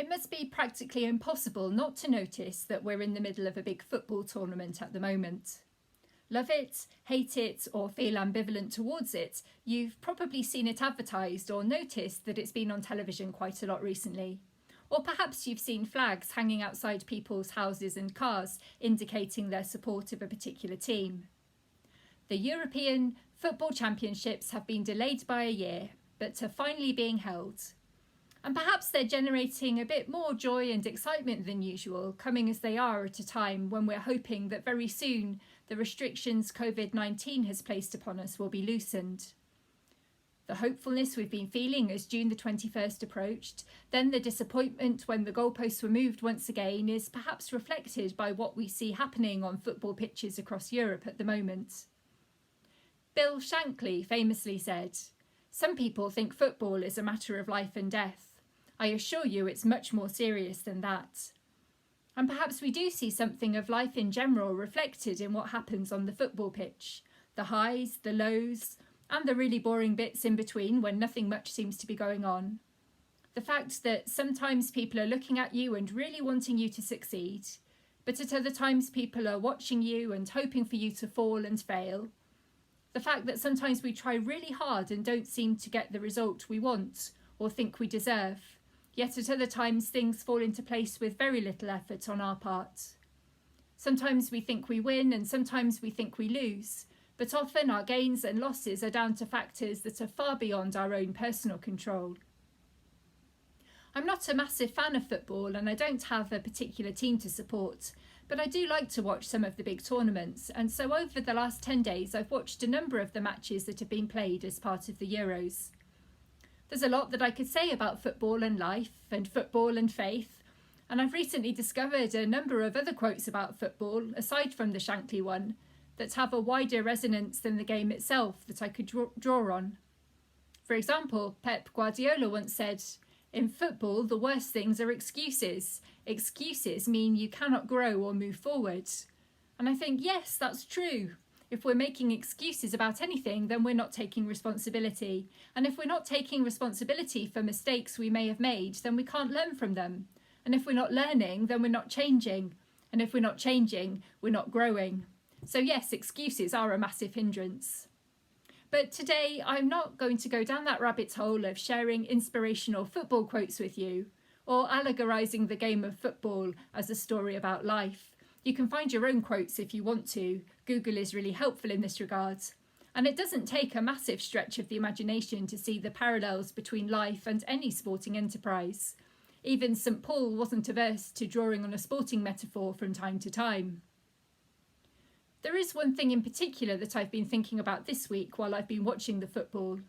It must be practically impossible not to notice that we're in the middle of a big football tournament at the moment. Love it, hate it, or feel ambivalent towards it, you've probably seen it advertised or noticed that it's been on television quite a lot recently. Or perhaps you've seen flags hanging outside people's houses and cars indicating their support of a particular team. The European Football Championships have been delayed by a year, but are finally being held. And perhaps they're generating a bit more joy and excitement than usual, coming as they are at a time when we're hoping that very soon the restrictions COVID-19 has placed upon us will be loosened. The hopefulness we've been feeling as June the 21st approached, then the disappointment when the goalposts were moved once again, is perhaps reflected by what we see happening on football pitches across Europe at the moment. Bill Shankly famously said, "Some people think football is a matter of life and death. I assure you it's much more serious than that." And perhaps we do see something of life in general reflected in what happens on the football pitch, the highs, the lows, and the really boring bits in between when nothing much seems to be going on. The fact that sometimes people are looking at you and really wanting you to succeed, but at other times people are watching you and hoping for you to fall and fail. The fact that sometimes we try really hard and don't seem to get the result we want or think we deserve, yet at other times things fall into place with very little effort on our part. Sometimes we think we win and sometimes we think we lose, but often our gains and losses are down to factors that are far beyond our own personal control. I'm not a massive fan of football and I don't have a particular team to support, but I do like to watch some of the big tournaments, and so over the last 10 days I've watched a number of the matches that have been played as part of the Euros. There's a lot that I could say about football and life and football and faith, and I've recently discovered a number of other quotes about football, aside from the Shankly one, that have a wider resonance than the game itself that I could draw on. For example, Pep Guardiola once said, "In football, the worst things are excuses. Excuses mean you cannot grow or move forward." And I think, yes, that's true. If we're making excuses about anything, then we're not taking responsibility. And if we're not taking responsibility for mistakes we may have made, then we can't learn from them. And if we're not learning, then we're not changing. And if we're not changing, we're not growing. So yes, excuses are a massive hindrance. But today, I'm not going to go down that rabbit hole of sharing inspirational football quotes with you, or allegorising the game of football as a story about life. You can find your own quotes if you want to. Google is really helpful in this regard. And it doesn't take a massive stretch of the imagination to see the parallels between life and any sporting enterprise. Even St. Paul wasn't averse to drawing on a sporting metaphor from time to time. There is one thing in particular that I've been thinking about this week while I've been watching the football.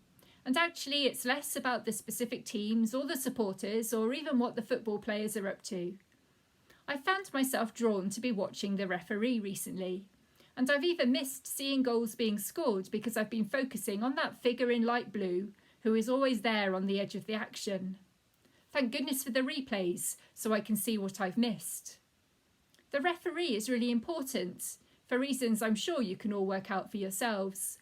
And actually it's less about the specific teams or the supporters or even what the football players are up to. I found myself drawn to be watching the referee recently, and I've even missed seeing goals being scored because I've been focusing on that figure in light blue who is always there on the edge of the action. Thank goodness for the replays so I can see what I've missed. The referee is really important, for reasons I'm sure you can all work out for yourselves.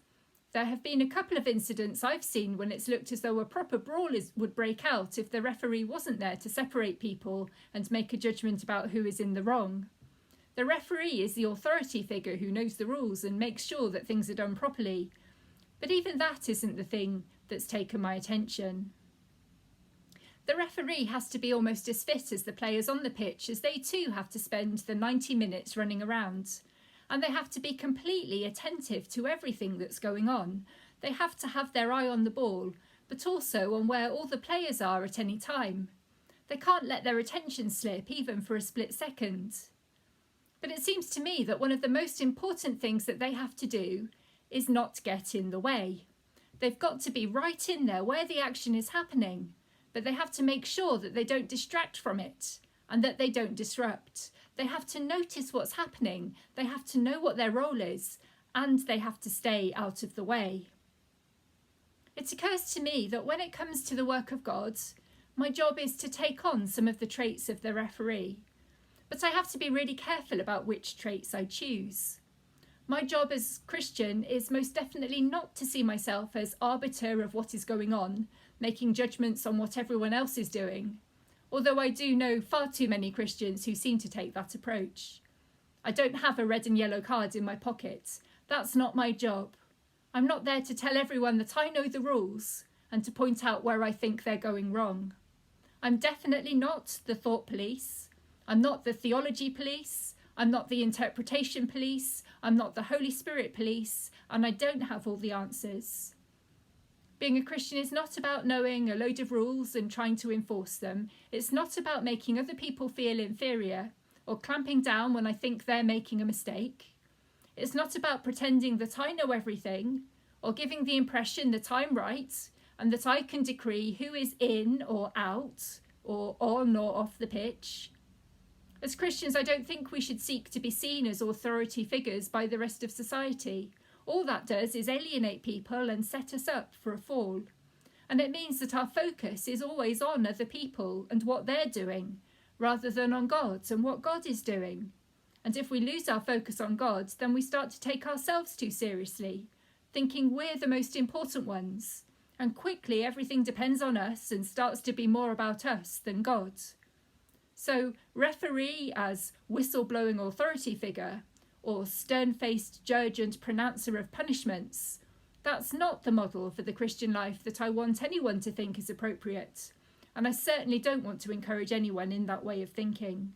There have been a couple of incidents I've seen when it's looked as though a proper brawl would break out if the referee wasn't there to separate people and make a judgment about who is in the wrong. The referee is the authority figure who knows the rules and makes sure that things are done properly. But even that isn't the thing that's taken my attention. The referee has to be almost as fit as the players on the pitch, as they too have to spend the 90 minutes running around. And they have to be completely attentive to everything that's going on. They have to have their eye on the ball, but also on where all the players are at any time. They can't let their attention slip even for a split second. But it seems to me that one of the most important things that they have to do is not get in the way. They've got to be right in there where the action is happening, but they have to make sure that they don't distract from it and that they don't disrupt. They have to notice what's happening, they have to know what their role is, and they have to stay out of the way. It occurs to me that when it comes to the work of God, my job is to take on some of the traits of the referee. But I have to be really careful about which traits I choose. My job as Christian is most definitely not to see myself as arbiter of what is going on, making judgments on what everyone else is doing. although I do know far too many Christians who seem to take that approach. I don't have a red and yellow card in my pocket. That's not my job. I'm not there to tell everyone that I know the rules and to point out where I think they're going wrong. I'm definitely not the thought police. I'm not the theology police. I'm not the interpretation police. I'm not the Holy Spirit police, and I don't have all the answers. Being a Christian is not about knowing a load of rules and trying to enforce them. It's not about making other people feel inferior or clamping down when I think they're making a mistake. It's not about pretending that I know everything or giving the impression that I'm right and that I can decree who is in or out or on or off the pitch. As Christians, I don't think we should seek to be seen as authority figures by the rest of society. All that does is alienate people and set us up for a fall. And it means that our focus is always on other people and what they're doing, rather than on God and what God is doing. And if we lose our focus on God, then we start to take ourselves too seriously, thinking we're the most important ones. And quickly everything depends on us and starts to be more about us than God. So referee as whistleblowing authority figure or stern-faced judge and pronouncer of punishments, that's not the model for the Christian life that I want anyone to think is appropriate. And I certainly don't want to encourage anyone in that way of thinking.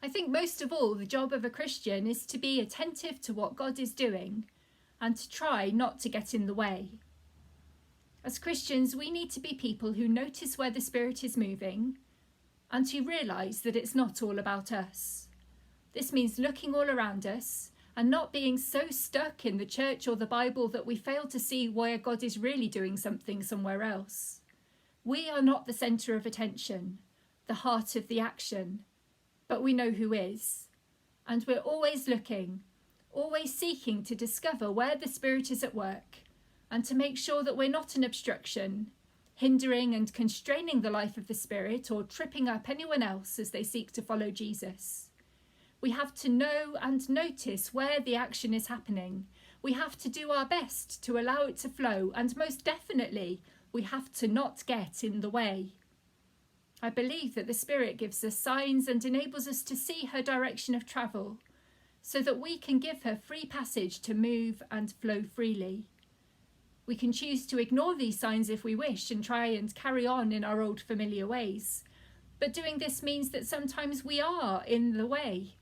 I think most of all, the job of a Christian is to be attentive to what God is doing and to try not to get in the way. As Christians, we need to be people who notice where the Spirit is moving and to realise that it's not all about us. This means looking all around us and not being so stuck in the church or the Bible that we fail to see where God is really doing something somewhere else. We are not the centre of attention, the heart of the action, but we know who is. And we're always looking, always seeking to discover where the Spirit is at work and to make sure that we're not an obstruction, hindering and constraining the life of the Spirit or tripping up anyone else as they seek to follow Jesus. We have to know and notice where the action is happening. We have to do our best to allow it to flow, and most definitely, we have to not get in the way. I believe that the Spirit gives us signs and enables us to see her direction of travel, so that we can give her free passage to move and flow freely. We can choose to ignore these signs if we wish and try and carry on in our old familiar ways. But doing this means that sometimes we are in the way.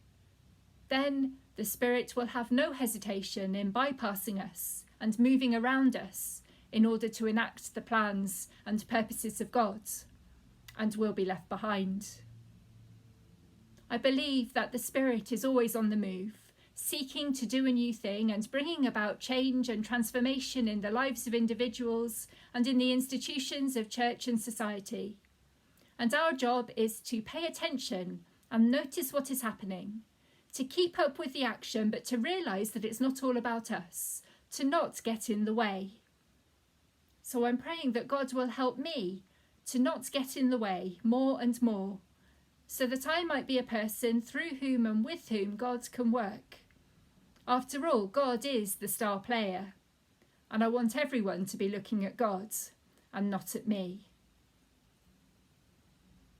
Then the Spirit will have no hesitation in bypassing us and moving around us in order to enact the plans and purposes of God, and will be left behind. I believe that the Spirit is always on the move, seeking to do a new thing and bringing about change and transformation in the lives of individuals and in the institutions of church and society. And our job is to pay attention and notice what is happening, to keep up with the action, but to realise that it's not all about us, to not get in the way. So I'm praying that God will help me to not get in the way more and more, so that I might be a person through whom and with whom God can work. After all, God is the star player, and I want everyone to be looking at God and not at me.